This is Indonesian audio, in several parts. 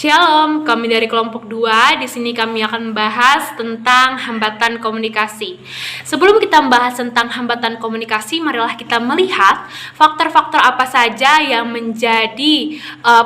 Shalom, kami dari kelompok 2. Di sini kami akan membahas tentang hambatan komunikasi. Sebelum kita membahas tentang hambatan komunikasi, marilah kita melihat faktor-faktor apa saja yang menjadi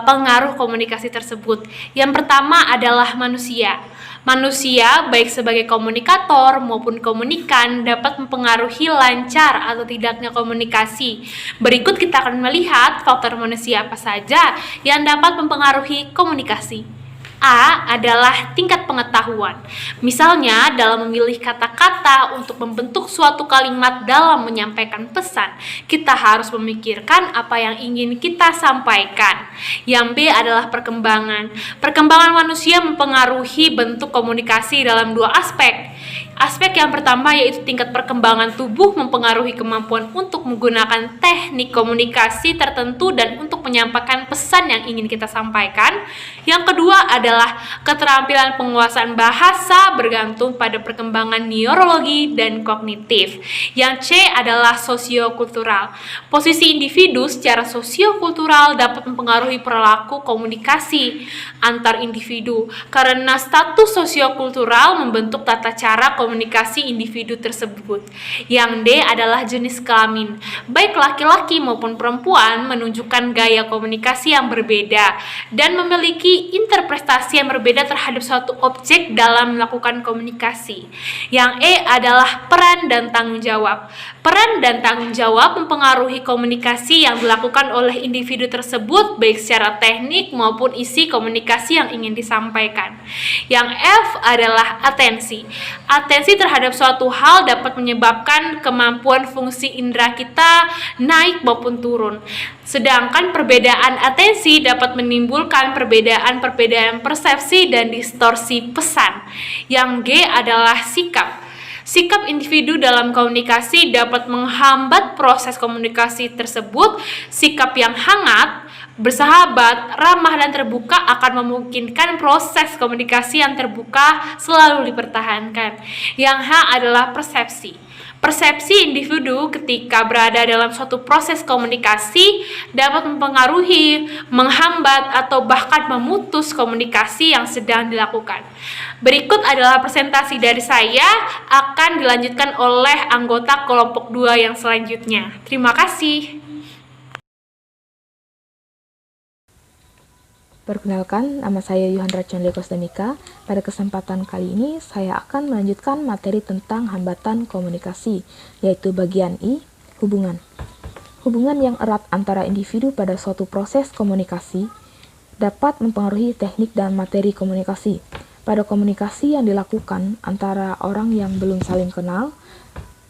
pengaruh komunikasi tersebut. Yang pertama adalah manusia. Manusia, baik sebagai komunikator maupun komunikan, dapat mempengaruhi lancar atau tidaknya komunikasi. Berikut kita akan melihat faktor manusia apa saja yang dapat mempengaruhi komunikasi. A adalah tingkat pengetahuan. Misalnya, dalam memilih kata-kata untuk membentuk suatu kalimat dalam menyampaikan pesan, kita harus memikirkan apa yang ingin kita sampaikan. Yang B adalah perkembangan. Perkembangan manusia mempengaruhi bentuk komunikasi dalam dua aspek. Aspek yang pertama yaitu tingkat perkembangan tubuh mempengaruhi kemampuan untuk menggunakan teknik komunikasi tertentu dan untuk menyampaikan pesan yang ingin kita sampaikan. Yang kedua adalah keterampilan penguasaan bahasa bergantung pada perkembangan neurologi dan kognitif. Yang C adalah sosiokultural. Posisi individu secara sosiokultural dapat mempengaruhi perilaku komunikasi antar individu karena status sosiokultural membentuk tata cara komunikasi individu tersebut. Yang D adalah jenis kelamin. Baik laki-laki maupun perempuan menunjukkan gaya komunikasi yang berbeda dan memiliki interpretasi yang berbeda terhadap suatu objek dalam melakukan komunikasi. Yang E adalah peran dan tanggung jawab. Peran dan tanggung jawab mempengaruhi komunikasi yang dilakukan oleh individu tersebut baik secara teknik maupun isi komunikasi yang ingin disampaikan. Yang F adalah atensi. Atensi terhadap suatu hal dapat menyebabkan kemampuan fungsi indera kita naik maupun turun. Sedangkan perbedaan atensi dapat menimbulkan perbedaan persepsi dan distorsi pesan. Yang G adalah sikap. Sikap individu dalam komunikasi dapat menghambat proses komunikasi tersebut. Sikap yang hangat, bersahabat, ramah, dan terbuka akan memungkinkan proses komunikasi yang terbuka selalu dipertahankan. Yang H adalah persepsi. Persepsi individu ketika berada dalam suatu proses komunikasi dapat mempengaruhi, menghambat, atau bahkan memutus komunikasi yang sedang dilakukan. Berikut adalah presentasi dari saya, akan dilanjutkan oleh anggota kelompok 2 yang selanjutnya. Terima kasih. Perkenalkan, nama saya Yohandra Conle Kosdemika. Pada kesempatan kali ini, saya akan melanjutkan materi tentang hambatan komunikasi, yaitu bagian I, hubungan. Hubungan yang erat antara individu pada suatu proses komunikasi dapat mempengaruhi teknik dan materi komunikasi. Pada komunikasi yang dilakukan antara orang yang belum saling kenal,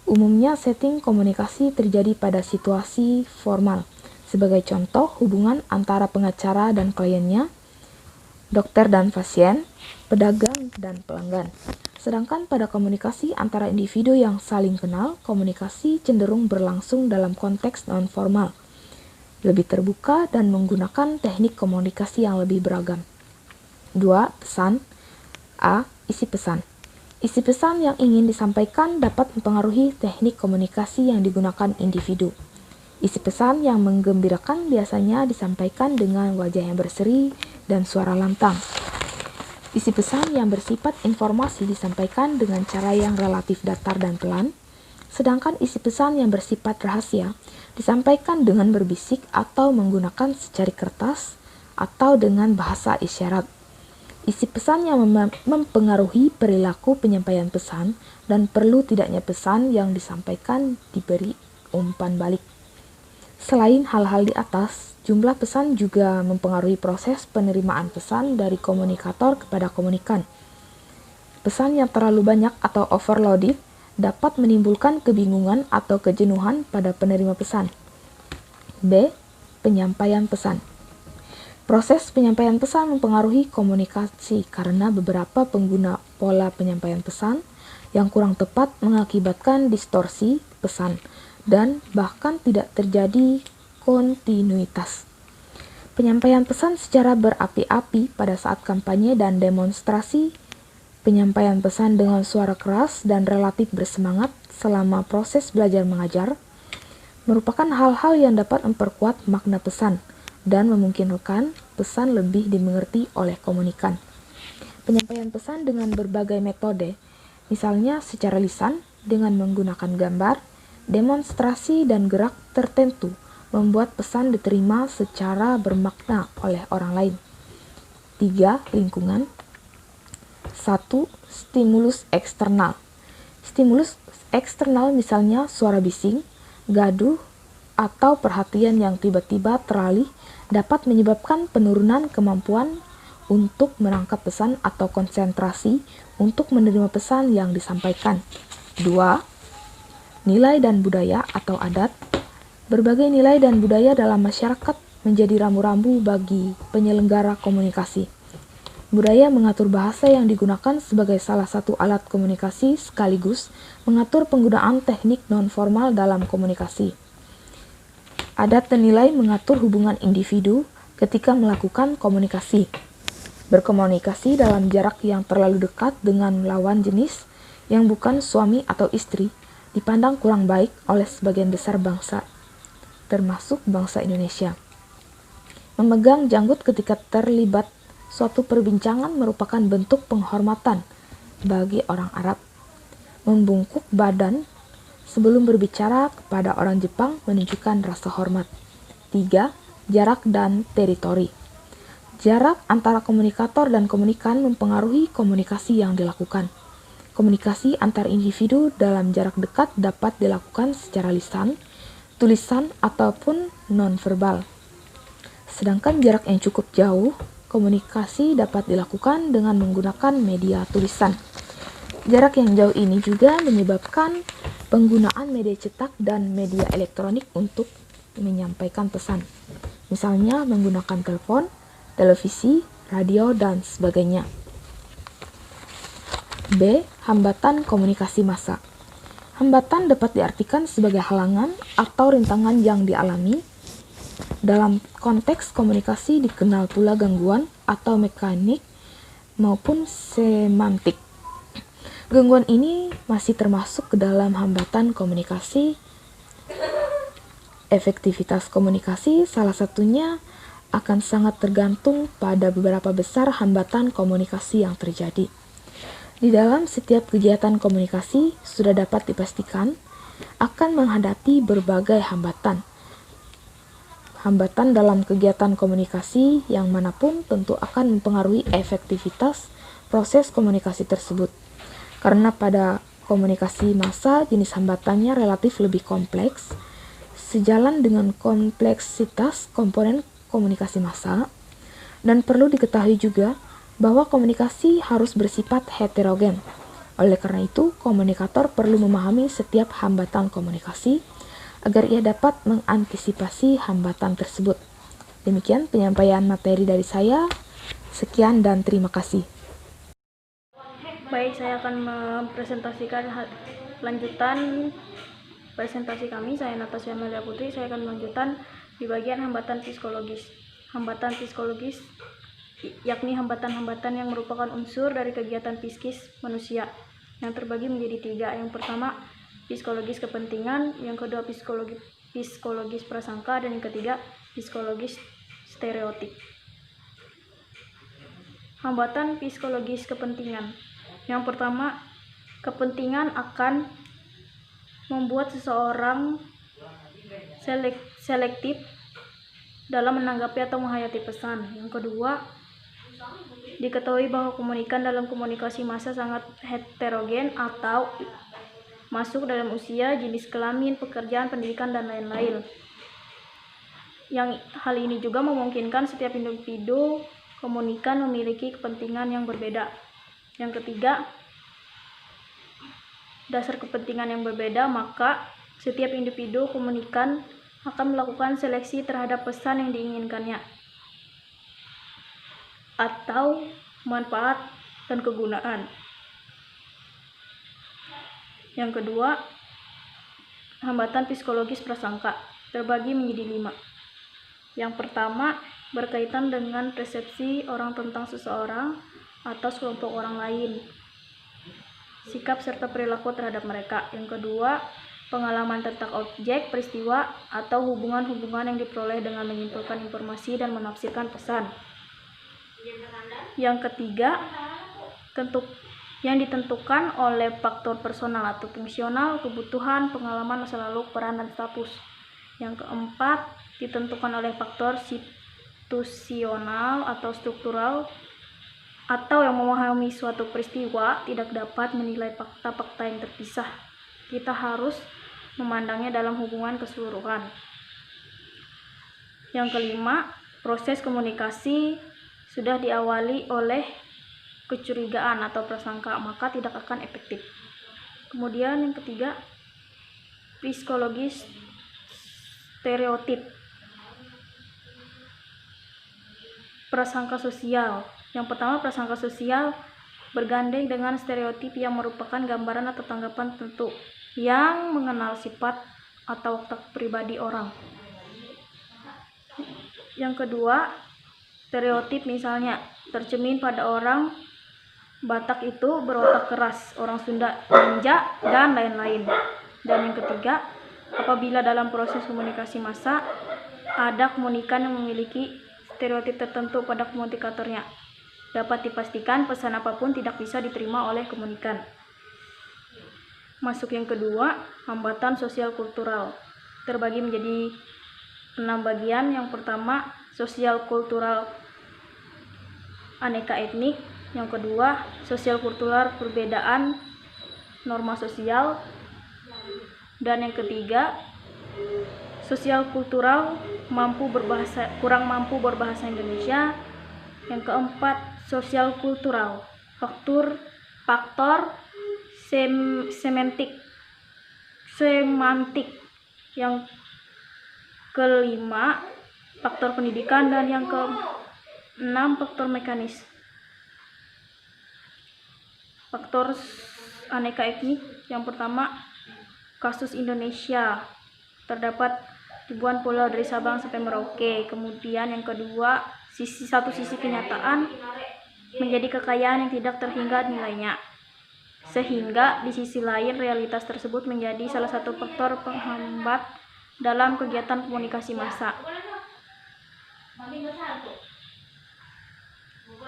umumnya setting komunikasi terjadi pada situasi formal. Sebagai contoh, hubungan antara pengacara dan kliennya, dokter dan pasien, pedagang dan pelanggan. Sedangkan pada komunikasi antara individu yang saling kenal, komunikasi cenderung berlangsung dalam konteks non-formal, lebih terbuka dan menggunakan teknik komunikasi yang lebih beragam. 2. Pesan. A. Isi pesan. Isi pesan yang ingin disampaikan dapat mempengaruhi teknik komunikasi yang digunakan individu. Isi pesan yang menggembirakan biasanya disampaikan dengan wajah yang berseri dan suara lantang. Isi pesan yang bersifat informasi disampaikan dengan cara yang relatif datar dan pelan, sedangkan isi pesan yang bersifat rahasia disampaikan dengan berbisik atau menggunakan secari kertas atau dengan bahasa isyarat. Isi pesan yang mempengaruhi perilaku penyampaian pesan dan perlu tidaknya pesan yang disampaikan diberi umpan balik. Selain hal-hal di atas, jumlah pesan juga mempengaruhi proses penerimaan pesan dari komunikator kepada komunikan. Pesan yang terlalu banyak atau overloaded dapat menimbulkan kebingungan atau kejenuhan pada penerima pesan. B. Penyampaian pesan. Proses penyampaian pesan mempengaruhi komunikasi karena beberapa pengguna pola penyampaian pesan yang kurang tepat mengakibatkan distorsi pesan dan bahkan tidak terjadi kontinuitas. Penyampaian pesan secara berapi-api pada saat kampanye dan demonstrasi, penyampaian pesan dengan suara keras dan relatif bersemangat selama proses belajar mengajar, merupakan hal-hal yang dapat memperkuat makna pesan dan memungkinkan pesan lebih dimengerti oleh komunikan. Penyampaian pesan dengan berbagai metode, misalnya secara lisan dengan menggunakan gambar, demonstrasi, dan gerak tertentu, membuat pesan diterima secara bermakna oleh orang lain. 3. Lingkungan. 1. Stimulus eksternal. Stimulus eksternal misalnya suara bising, gaduh, atau perhatian yang tiba-tiba teralih dapat menyebabkan penurunan kemampuan untuk menangkap pesan atau konsentrasi untuk menerima pesan yang disampaikan. 2. Nilai dan budaya atau adat. Berbagai nilai dan budaya dalam masyarakat menjadi rambu-rambu bagi penyelenggara komunikasi. Budaya mengatur bahasa yang digunakan sebagai salah satu alat komunikasi sekaligus mengatur penggunaan teknik non-formal dalam komunikasi. Adat dan nilai mengatur hubungan individu ketika melakukan komunikasi. Berkomunikasi dalam jarak yang terlalu dekat dengan lawan jenis yang bukan suami atau istri dipandang kurang baik oleh sebagian besar bangsa, termasuk bangsa Indonesia. Memegang janggut ketika terlibat suatu perbincangan merupakan bentuk penghormatan bagi orang Arab. Membungkuk badan sebelum berbicara kepada orang Jepang menunjukkan rasa hormat. 3. Jarak dan teritori. Jarak antara komunikator dan komunikan mempengaruhi komunikasi yang dilakukan. Komunikasi antar individu dalam jarak dekat dapat dilakukan secara lisan, tulisan, ataupun nonverbal. Sedangkan jarak yang cukup jauh, komunikasi dapat dilakukan dengan menggunakan media tulisan. Jarak yang jauh ini juga menyebabkan penggunaan media cetak dan media elektronik untuk menyampaikan pesan. Misalnya menggunakan telepon, televisi, radio, dan sebagainya. B. Hambatan komunikasi massa. Hambatan dapat diartikan sebagai halangan atau rintangan yang dialami. Dalam konteks komunikasi dikenal pula gangguan atau mekanik maupun semantik. Gangguan ini masih termasuk ke dalam hambatan komunikasi. Efektivitas komunikasi salah satunya akan sangat tergantung pada beberapa besar hambatan komunikasi yang terjadi. Di dalam setiap kegiatan komunikasi sudah dapat dipastikan akan menghadapi berbagai hambatan. Hambatan dalam kegiatan komunikasi yang manapun tentu akan mempengaruhi efektivitas proses komunikasi tersebut. Karena pada komunikasi massa jenis hambatannya relatif lebih kompleks, sejalan dengan kompleksitas komponen komunikasi massa, dan perlu diketahui juga bahwa komunikasi harus bersifat heterogen. Oleh karena itu, komunikator perlu memahami setiap hambatan komunikasi agar ia dapat mengantisipasi hambatan tersebut. Demikian penyampaian materi dari saya. Sekian dan terima kasih. Baik, saya akan mempresentasikan lanjutan presentasi kami. Saya Natasha Amelia Putri. Saya akan melanjutkan di bagian hambatan psikologis. Hambatan psikologis yakni hambatan-hambatan yang merupakan unsur dari kegiatan psikis manusia yang terbagi menjadi 3. Yang pertama, psikologis kepentingan, yang kedua psikologis prasangka, dan yang ketiga psikologis stereotip. Hambatan psikologis kepentingan. Yang pertama, kepentingan akan membuat seseorang selektif dalam menanggapi atau menghayati pesan. Yang kedua, diketahui bahwa komunikan dalam komunikasi massa sangat heterogen atau masuk dalam usia, jenis kelamin, pekerjaan, pendidikan, dan lain-lain. Yang hal ini juga memungkinkan setiap individu komunikan memiliki kepentingan yang berbeda. Yang ketiga, dasar kepentingan yang berbeda, maka setiap individu komunikan akan melakukan seleksi terhadap pesan yang diinginkannya atau manfaat dan kegunaan. Yang kedua, hambatan psikologis prasangka terbagi menjadi 5. Yang pertama, berkaitan dengan persepsi orang tentang seseorang atau sekelompok orang lain, sikap serta perilaku terhadap mereka. Yang kedua, pengalaman tentang objek, peristiwa, atau hubungan-hubungan yang diperoleh dengan menyimpulkan informasi dan menafsirkan pesan. Yang ketiga, yang ditentukan oleh faktor personal atau fungsional, kebutuhan, pengalaman masa lalu, peran, dan status. Yang keempat, ditentukan oleh faktor situasional atau struktural, atau yang memahami suatu peristiwa tidak dapat menilai fakta-fakta yang terpisah. Kita harus memandangnya dalam hubungan keseluruhan. Yang kelima, proses komunikasi sudah diawali oleh kecurigaan atau prasangka, maka tidak akan efektif. Kemudian yang ketiga, psikologis stereotip. Prasangka sosial. Yang pertama, prasangka sosial bergandeng dengan stereotip yang merupakan gambaran atau tanggapan tertentu yang mengenal sifat atau watak pribadi orang. Yang kedua, stereotip misalnya tercermin pada orang Batak itu berotak keras, orang Sunda manja, dan lain-lain. Dan yang ketiga, apabila dalam proses komunikasi massa ada komunikan yang memiliki stereotip tertentu pada komunikatornya, dapat dipastikan pesan apapun tidak bisa diterima oleh komunikan. Masuk yang kedua, hambatan sosial kultural. Terbagi menjadi 6 bagian. Yang pertama, sosial kultural aneka etnik. Yang kedua, sosial kultural perbedaan norma sosial. Dan yang ketiga, sosial kultural kurang mampu berbahasa Indonesia. Yang keempat, sosial kultural faktor semantik. Yang kelima, faktor pendidikan. Dan yang keenam, faktor mekanis. Faktor aneka etnik. Yang pertama, kasus Indonesia. Terdapat ribuan pulau dari Sabang sampai Merauke. Kemudian yang kedua, satu sisi kenyataan menjadi kekayaan yang tidak terhingga nilainya. Sehingga di sisi lain realitas tersebut menjadi salah satu faktor penghambat dalam kegiatan komunikasi massa.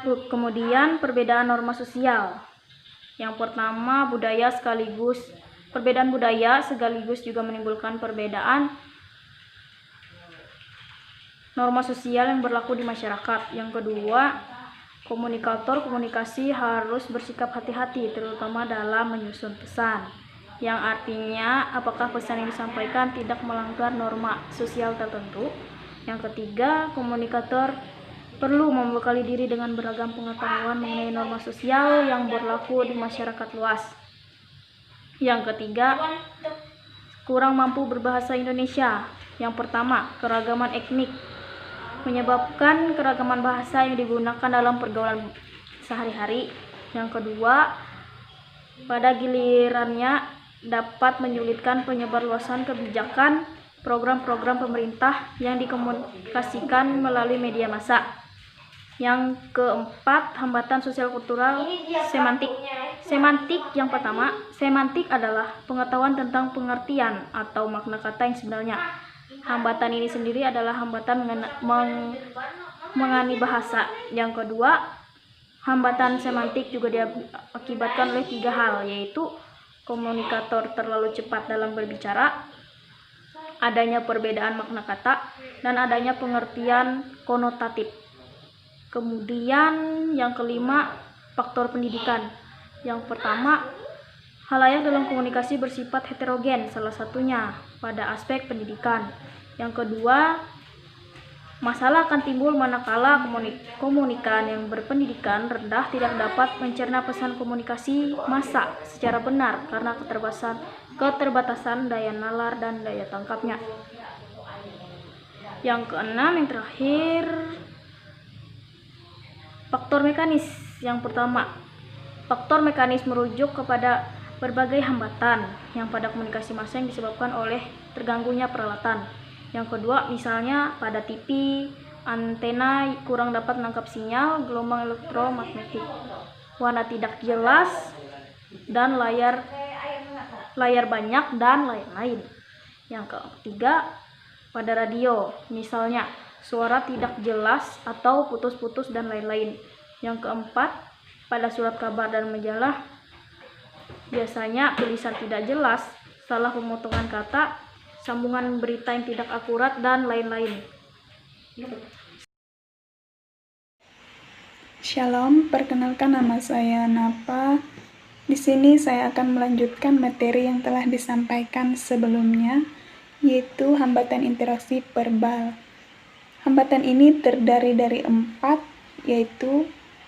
Kemudian perbedaan norma sosial. Yang pertama, perbedaan budaya sekaligus juga menimbulkan perbedaan norma sosial yang berlaku di masyarakat. Yang kedua, komunikator komunikasi harus bersikap hati-hati, terutama dalam menyusun pesan, yang artinya apakah pesan yang disampaikan tidak melanggar norma sosial tertentu. Yang ketiga, komunikator perlu membekali diri dengan beragam pengetahuan mengenai norma sosial yang berlaku di masyarakat luas. Yang ketiga, kurang mampu berbahasa Indonesia. Yang pertama, keragaman etnik menyebabkan keragaman bahasa yang digunakan dalam pergaulan sehari-hari. Yang kedua, pada gilirannya dapat menyulitkan penyebarluasan kebijakan program-program pemerintah yang dikomunikasikan melalui media massa. Yang keempat, hambatan sosial kultural semantik. Yang pertama, semantik adalah pengetahuan tentang pengertian atau makna kata yang sebenarnya. Hambatan ini sendiri adalah hambatan mengani bahasa. Yang kedua, hambatan semantik juga diakibatkan oleh 3 hal, yaitu komunikator terlalu cepat dalam berbicara, adanya perbedaan makna kata, dan adanya pengertian konotatif. Kemudian yang kelima, faktor pendidikan. Yang pertama, halayak dalam komunikasi bersifat heterogen, salah satunya pada aspek pendidikan. Yang kedua, masalah akan timbul manakala komunikan yang berpendidikan rendah tidak dapat mencerna pesan komunikasi massa secara benar karena keterbatasan daya nalar dan daya tangkapnya. Yang keenam, yang terakhir, faktor mekanis. Yang pertama, faktor mekanis merujuk kepada berbagai hambatan yang pada komunikasi massa yang disebabkan oleh terganggunya peralatan. Yang kedua, misalnya pada TV, antena kurang dapat menangkap sinyal gelombang elektromagnetik, warna tidak jelas, dan layar banyak, dan lain-lain. Yang ketiga, pada radio, misalnya suara tidak jelas atau putus-putus dan lain-lain. Yang keempat, pada surat kabar dan majalah biasanya tulisan tidak jelas, salah pemotongan kata, sambungan berita yang tidak akurat, dan lain-lain. Shalom, perkenalkan nama saya Napa. Di sini saya akan melanjutkan materi yang telah disampaikan sebelumnya, yaitu hambatan interaksi verbal. Hambatan ini terdiri dari 4, yaitu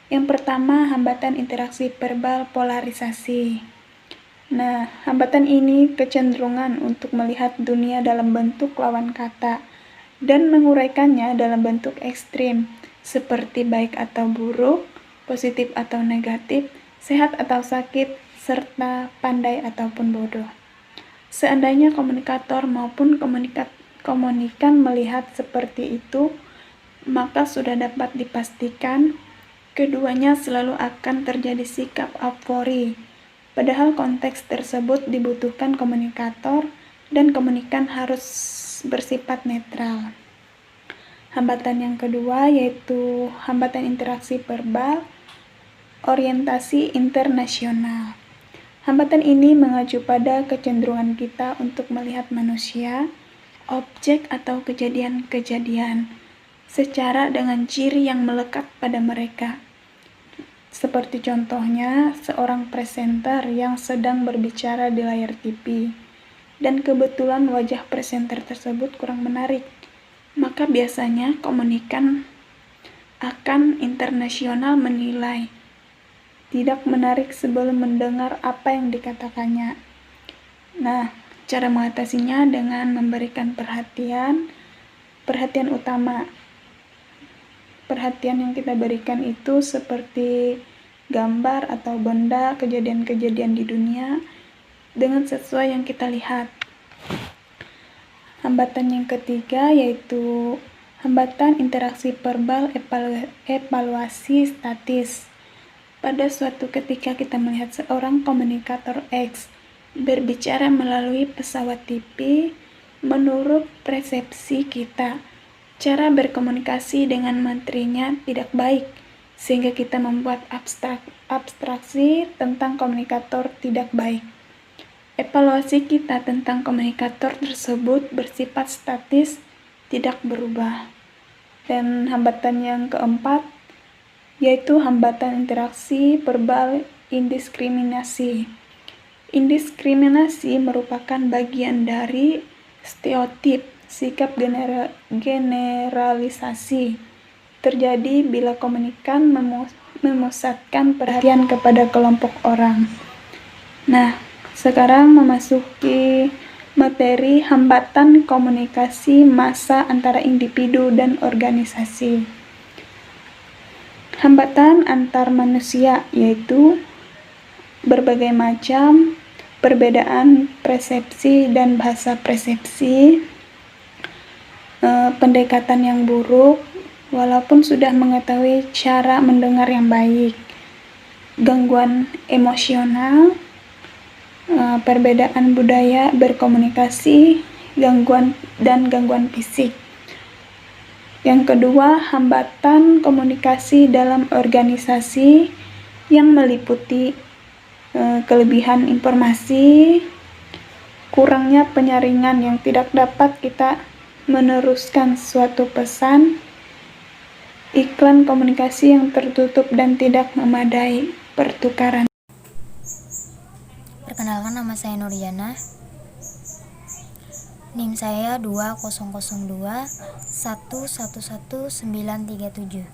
yang pertama hambatan interaksi verbal polarisasi. Nah, hambatan ini kecenderungan untuk melihat dunia dalam bentuk lawan kata dan menguraikannya dalam bentuk ekstrim, seperti baik atau buruk, positif atau negatif, sehat atau sakit, serta pandai ataupun bodoh. Seandainya komunikator maupun komunikan melihat seperti itu, maka sudah dapat dipastikan keduanya selalu akan terjadi sikap eufori. Padahal konteks tersebut dibutuhkan komunikator dan komunikan harus bersifat netral. Hambatan yang kedua yaitu hambatan interaksi verbal orientasi internasional. Hambatan ini mengacu pada kecenderungan kita untuk melihat manusia, objek atau kejadian-kejadian secara dengan ciri yang melekat pada mereka. Seperti contohnya seorang presenter yang sedang berbicara di layar TV dan kebetulan wajah presenter tersebut kurang menarik, maka biasanya komunikan akan internasional menilai tidak menarik sebelum mendengar apa yang dikatakannya. Nah, cara mengatasinya dengan memberikan perhatian utama. Perhatian yang kita berikan itu seperti gambar atau benda, kejadian-kejadian di dunia dengan sesuai yang kita lihat. Hambatan yang ketiga yaitu hambatan interaksi verbal evaluasi statis. Pada suatu ketika kita melihat seorang komunikator X berbicara melalui pesawat TV, menurut persepsi kita, cara berkomunikasi dengan menterinya tidak baik, sehingga kita membuat abstraksi tentang komunikator tidak baik. Evaluasi kita tentang komunikator tersebut bersifat statis, tidak berubah. Dan hambatan yang keempat yaitu hambatan interaksi verbal indiskriminasi. Indiskriminasi merupakan bagian dari stereotip sikap generalisasi terjadi bila komunikan memusatkan perhatian kepada kelompok orang. Nah, sekarang memasuki materi hambatan komunikasi massa antara individu dan organisasi. Hambatan antar manusia yaitu berbagai macam perbedaan persepsi dan bahasa persepsi, pendekatan yang buruk walaupun sudah mengetahui cara mendengar yang baik, gangguan emosional, perbedaan budaya berkomunikasi, gangguan fisik. Yang kedua, hambatan komunikasi dalam organisasi yang meliputi kelebihan informasi, kurangnya penyaringan yang tidak dapat kita meneruskan suatu pesan, iklan komunikasi yang tertutup dan tidak memadai pertukaran. Perkenalkan, nama saya Nuriana. NIM saya 2002111937.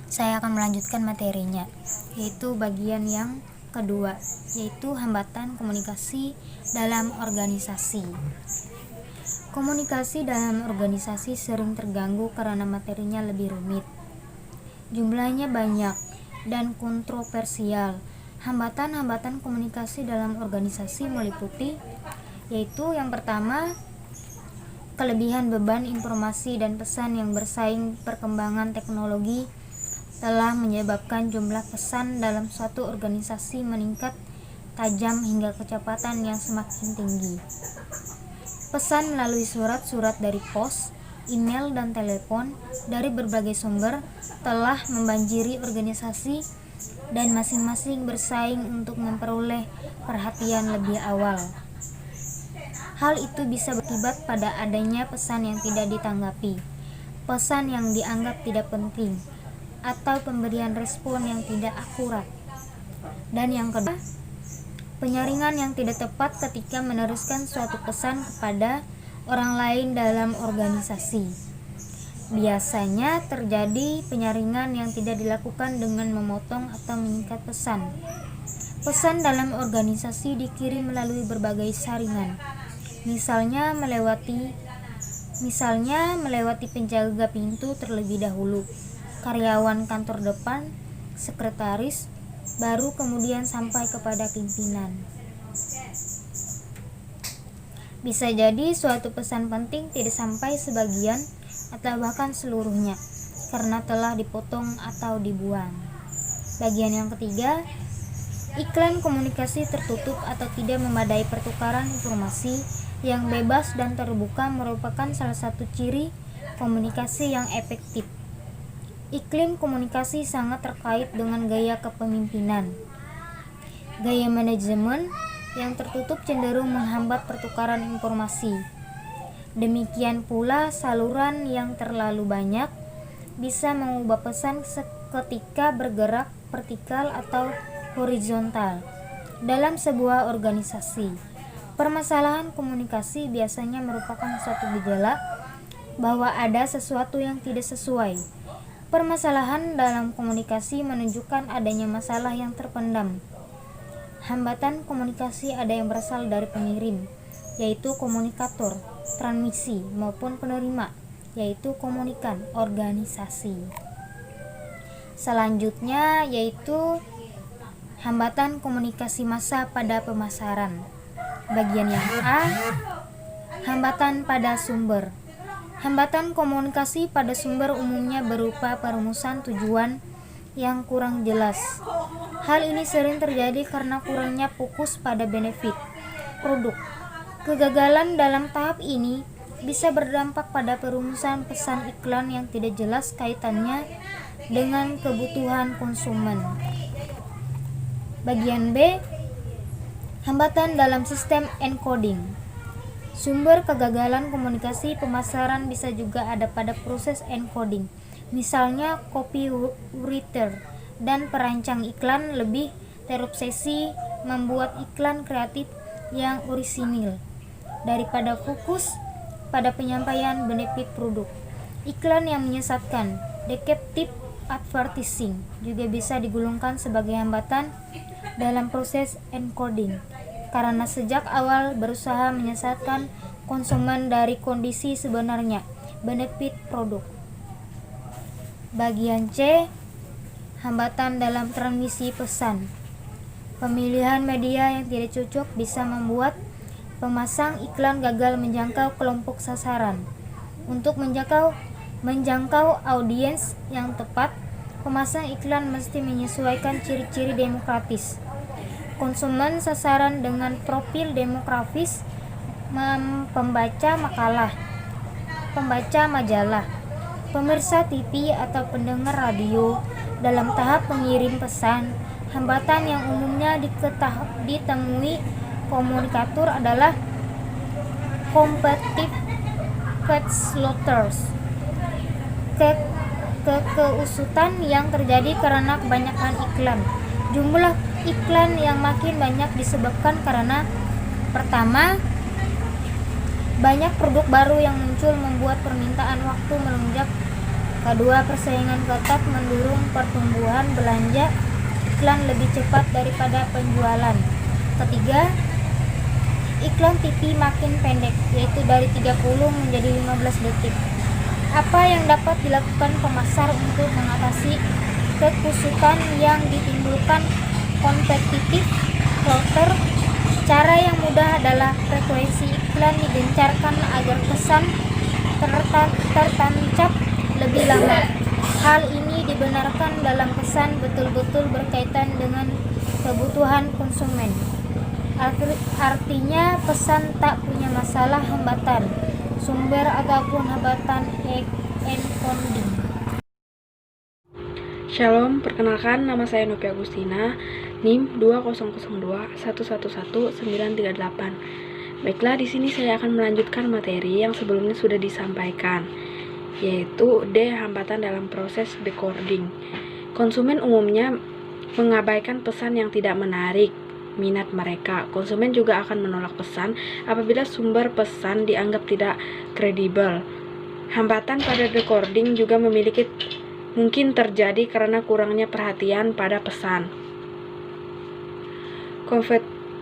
Saya akan melanjutkan materinya, yaitu bagian yang kedua, yaitu hambatan komunikasi dalam organisasi. Komunikasi dalam organisasi sering terganggu karena materinya lebih rumit, jumlahnya banyak, dan kontroversial. Hambatan-hambatan komunikasi dalam organisasi meliputi, yaitu yang pertama, kelebihan beban informasi dan pesan yang bersaing. Perkembangan teknologi telah menyebabkan jumlah pesan dalam suatu organisasi meningkat tajam hingga kecepatan yang semakin tinggi. Pesan melalui surat dari pos email dan telepon dari berbagai sumber telah membanjiri organisasi dan masing-masing bersaing untuk memperoleh perhatian lebih awal. Hal itu bisa berakibat pada adanya pesan yang tidak ditanggapi, pesan yang dianggap tidak penting, atau pemberian respon yang tidak akurat. Dan yang kedua, penyaringan yang tidak tepat ketika meneruskan suatu pesan kepada orang lain dalam organisasi. Biasanya terjadi penyaringan yang tidak dilakukan dengan memotong atau menyingkat pesan. Pesan dalam organisasi dikirim melalui berbagai saringan, misalnya melewati penjaga pintu terlebih dahulu, karyawan kantor depan, sekretaris, baru kemudian sampai kepada pimpinan. Bisa jadi suatu pesan penting tidak sampai sebagian atau bahkan seluruhnya karena telah dipotong atau dibuang. Bagian yang ketiga, iklan komunikasi tertutup atau tidak memadai. Pertukaran informasi yang bebas dan terbuka merupakan salah satu ciri komunikasi yang efektif. Iklim komunikasi sangat terkait dengan gaya kepemimpinan. Gaya manajemen yang tertutup cenderung menghambat pertukaran informasi. Demikian pula saluran yang terlalu banyak bisa mengubah pesan seketika bergerak vertikal atau horizontal dalam sebuah organisasi. Permasalahan komunikasi biasanya merupakan suatu gejala bahwa ada sesuatu yang tidak sesuai. Permasalahan dalam komunikasi menunjukkan adanya masalah yang terpendam. Hambatan komunikasi ada yang berasal dari pengirim, yaitu komunikator, transmisi, maupun penerima, yaitu komunikan, organisasi. Selanjutnya yaitu hambatan komunikasi massa pada pemasaran. Bagian yang A, hambatan pada sumber. Hambatan komunikasi pada sumber umumnya berupa perumusan tujuan yang kurang jelas. Hal ini sering terjadi karena kurangnya fokus pada benefit produk. Kegagalan dalam tahap ini bisa berdampak pada perumusan pesan iklan yang tidak jelas kaitannya dengan kebutuhan konsumen. Bagian B, hambatan dalam sistem encoding. Sumber kegagalan komunikasi pemasaran bisa juga ada pada proses encoding. Misalnya copywriter dan perancang iklan lebih terobsesi membuat iklan kreatif yang orisinil daripada fokus pada penyampaian benefit produk. Iklan yang menyesatkan, deceptive advertising, juga bisa digolongkan sebagai hambatan dalam proses encoding karena sejak awal berusaha menyesatkan konsumen dari kondisi sebenarnya benefit produk. Bagian C, hambatan dalam transmisi pesan. Pemilihan media yang tidak cocok bisa membuat pemasang iklan gagal menjangkau kelompok sasaran. Untuk menjangkau audiens yang tepat, pemasang iklan mesti menyesuaikan ciri-ciri demokratis konsumen sasaran dengan profil demografis, pembaca makalah, pembaca majalah, pemirsa TV atau pendengar radio. Dalam tahap pengirim pesan, hambatan yang umumnya ditemui komunikator adalah competitive floodwaters, keusutan yang terjadi karena kebanyakan iklan. Jumlah iklan yang makin banyak disebabkan karena pertama, banyak produk baru yang muncul membuat permintaan waktu melonjak. Kedua, persaingan ketat mendorong pertumbuhan belanja iklan lebih cepat daripada penjualan. Ketiga, iklan TV makin pendek, yaitu dari 30 menjadi 15 detik. Apa yang dapat dilakukan pemasar untuk mengatasi kekusutan yang ditimbulkan kompetitif filter? Cara yang mudah adalah frekuensi iklan digencarkan agar pesan tertancap lebih lama. Hal ini dibenarkan dalam pesan betul-betul berkaitan dengan kebutuhan konsumen. Artinya pesan tak punya masalah hambatan sumber ataupun hambatan encoding. Shalom, perkenalkan nama saya Nopi Agustina, NIM 2002111938. Baiklah, di sini saya akan melanjutkan materi yang sebelumnya sudah disampaikan, yaitu D. Hambatan dalam proses decoding. Konsumen umumnya mengabaikan pesan yang tidak menarik minat mereka. Konsumen juga akan menolak pesan apabila sumber pesan dianggap tidak kredibel. Hambatan pada decoding juga mungkin terjadi karena kurangnya perhatian pada pesan.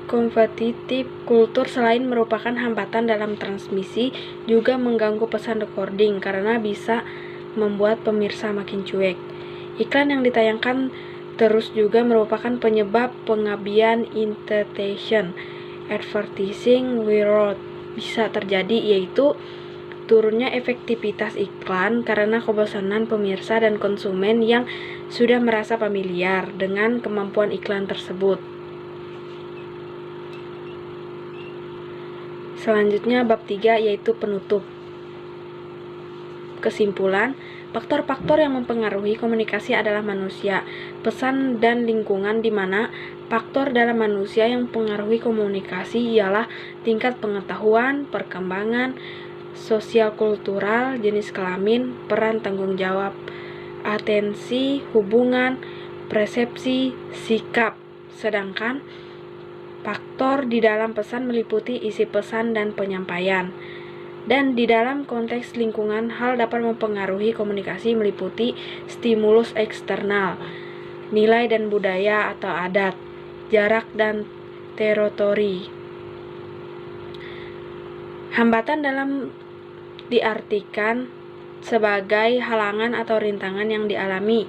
Kompetitif kultur selain merupakan hambatan dalam transmisi, juga mengganggu pesan decoding karena bisa membuat pemirsa makin cuek. Iklan yang ditayangkan terus juga merupakan penyebab pengabaian intention. Advertising without bisa terjadi, yaitu turunnya efektivitas iklan karena kebosanan pemirsa dan konsumen yang sudah merasa familiar dengan kemampuan iklan tersebut. Selanjutnya bab 3, yaitu penutup. Kesimpulan, faktor-faktor yang mempengaruhi komunikasi adalah manusia, pesan, dan lingkungan, di mana faktor dalam manusia yang mempengaruhi komunikasi ialah tingkat pengetahuan, perkembangan, sosial kultural, jenis kelamin, peran tanggung jawab, atensi, hubungan, persepsi, sikap. Sedangkan faktor di dalam pesan meliputi isi pesan dan penyampaian. Dan di dalam konteks lingkungan, hal dapat mempengaruhi komunikasi meliputi stimulus eksternal, nilai dan budaya atau adat, jarak dan teritori. Hambatan dalam diartikan sebagai halangan atau rintangan yang dialami.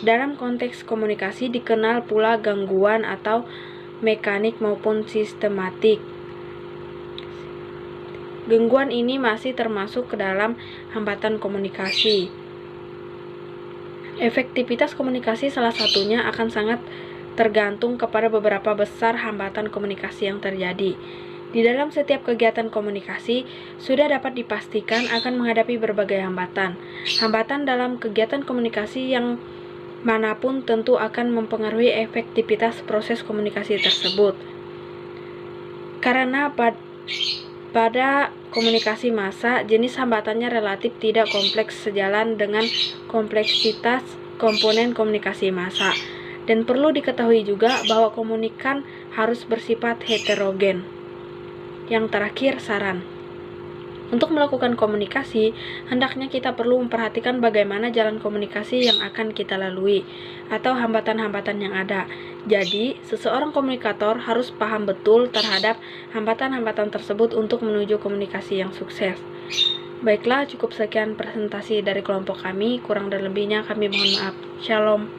Dalam konteks komunikasi dikenal pula gangguan atau mekanik maupun sistematik. Gangguan ini masih termasuk ke dalam hambatan komunikasi. Efektivitas komunikasi salah satunya akan sangat tergantung kepada beberapa besar hambatan komunikasi yang terjadi. Di dalam setiap kegiatan komunikasi, sudah dapat dipastikan akan menghadapi berbagai hambatan. Hambatan dalam kegiatan komunikasi yang manapun tentu akan mempengaruhi efektivitas proses komunikasi tersebut. Karena pada komunikasi massa, jenis hambatannya relatif tidak kompleks sejalan dengan kompleksitas komponen komunikasi massa. Dan perlu diketahui juga bahwa komunikan harus bersifat heterogen. Yang terakhir, saran. Untuk melakukan komunikasi, hendaknya kita perlu memperhatikan bagaimana jalan komunikasi yang akan kita lalui, atau hambatan-hambatan yang ada. Jadi, seseorang komunikator harus paham betul terhadap hambatan-hambatan tersebut untuk menuju komunikasi yang sukses. Baiklah, cukup sekian presentasi dari kelompok kami. Kurang dan lebihnya kami mohon maaf. Shalom.